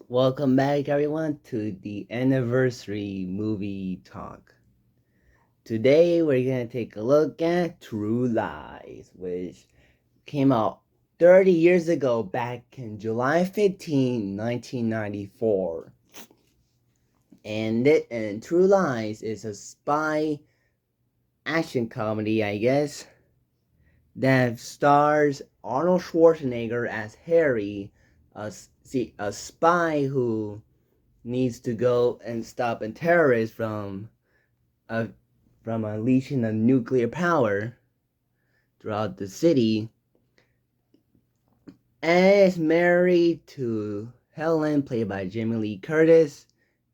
Welcome back, everyone, to the anniversary movie talk. Today, we're gonna take a look at True Lies, which came out 30 years ago, back in July 15, 1994. And True Lies is a spy action comedy, I guess, that stars Arnold Schwarzenegger as Harry, a spy who needs to go and stop a terrorist uh, from unleashing a nuclear power throughout the city, and is married to Helen, played by Jamie Lee Curtis,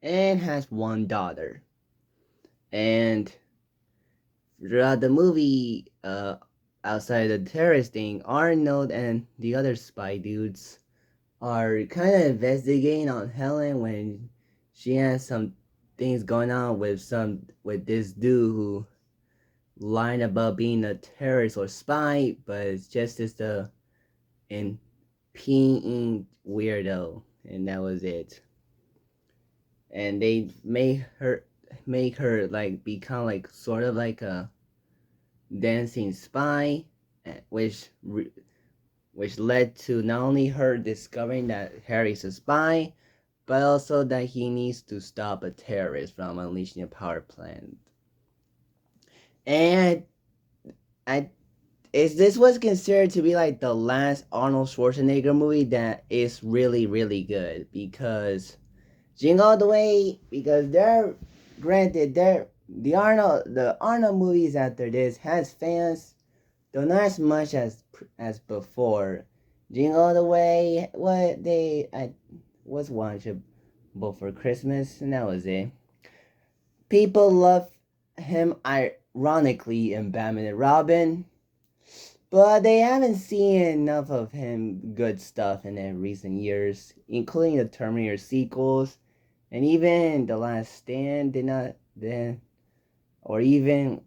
and has one daughter. And throughout the movie, outside the terrorist thing, Arnold and the other spy dudes are kind of investigating on Helen when she has some things going on with this dude who lied about being a terrorist or spy, but it's just as the impeding weirdo, and that was it. And they make her like become like sort of like a dancing spy, which which led to not only her discovering that Harry's a spy, but also that he needs to stop a terrorist from unleashing a power plant. And I is this was considered to be like the last Arnold Schwarzenegger movie that is really good, because Jingle All the Way, because they're granted they're the Arnold movies after this has fans, though not as much as before. Jingle All the Way, what they I was watchable for Christmas, and that was it. People love him ironically in Batman and Robin, but they haven't seen enough of him good stuff in the recent years, including the Terminator sequels, and even The Last Stand did not then, or even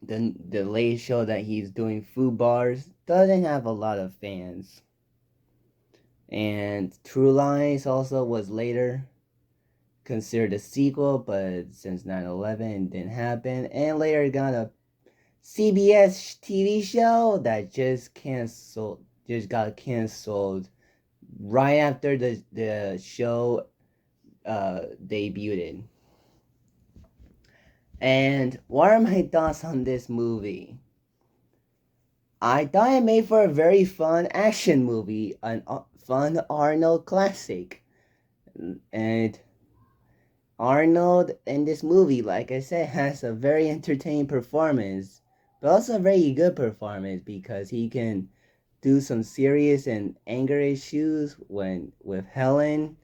the late show that he's doing food bars doesn't have a lot of fans. And True Lies also was later considered a sequel, but since 9/11 it didn't happen, and later got a CBS TV show that just got canceled right after the show debuted. And what are my thoughts on this movie? I thought it made for a very fun action movie, an fun Arnold classic. And Arnold in this movie, like I said, has a very entertaining performance, but also a very good performance, because he can do some serious and anger issues when with Helen,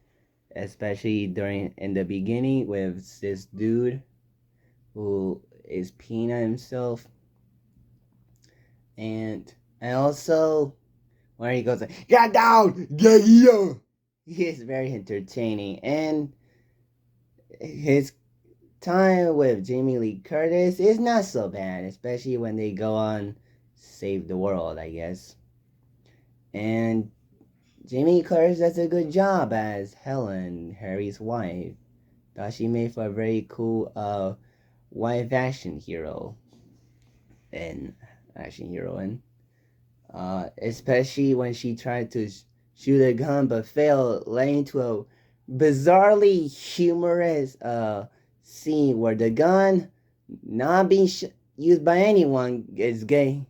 especially during in the beginning with this dude who is Pina himself, and also where he goes like, "Get down, get here." He is very entertaining, and his time with Jamie Lee Curtis is not so bad, especially when they go on Save the World, I guess. And Jamie Lee Curtis does a good job as Helen, Harry's wife. Thought she made for a very cool wife action hero and action heroine. Especially when she tried to shoot a gun but failed, leading to a bizarrely humorous scene where the gun, not being used by anyone, is gay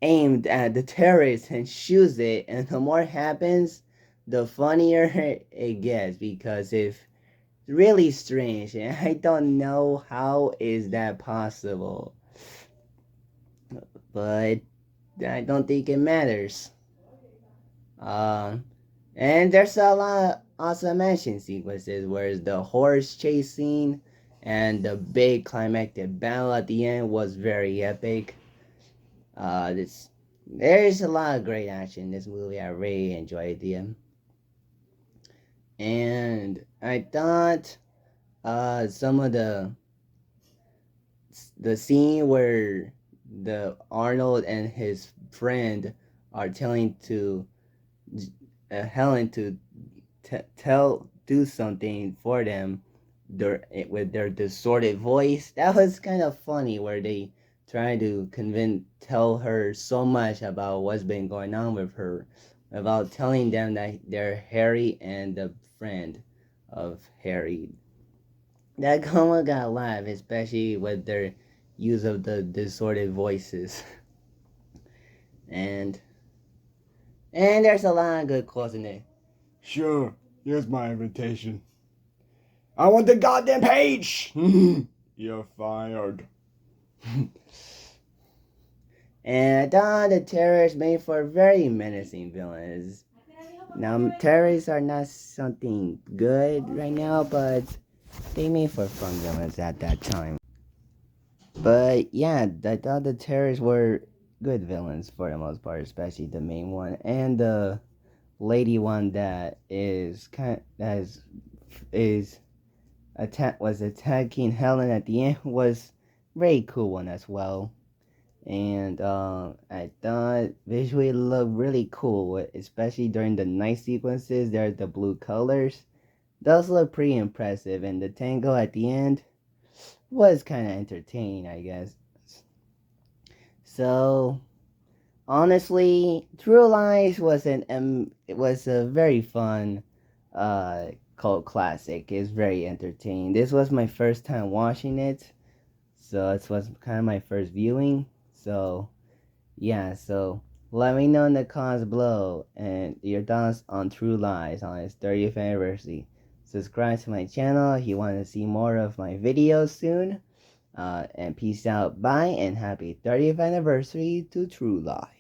aimed at the terrorist and shoots it, and the more it happens, the funnier it gets, because it's really strange, and I don't know how is that possible, but I don't think it matters. Um, and there's a lot of awesome action sequences, where the horse chasing and the big climactic battle at the end was very epic. This There's a lot of great action in this movie. I really enjoyed them, and I thought some of the scene where the Arnold and his friend are telling to Helen to do something for them with their distorted voice. That was kind of funny, where they try to tell her so much about what's been going on with her, about telling them that they're Harry and the friend of Harry. That Coma got laugh, especially with their use of the distorted voices. and and there's a lot of good quotes in it. Sure, here's my invitation. I want the goddamn page! You're fired. And I thought the terrorists made for very menacing villains. Now, terrorists are not something good right now, but they made for fun villains at that time. But yeah, I thought the terrorists were good villains for the most part, especially the main one and the lady one that was attacking Helen at the end was very cool one as well. And I thought visually it looked really cool, especially during the night sequences. There's the blue colors; those look pretty impressive, and the tango at the end was kind of entertaining, I guess. So honestly, True Lies it was a very fun cult classic. It's very entertaining. This was my first time watching it, so it was kind of my first viewing. So yeah, so let me know in the comments below and your thoughts on True Lies on its 30th anniversary. Subscribe to my channel if you want to see more of my videos soon. And peace out, bye, and happy 30th anniversary to True Lies.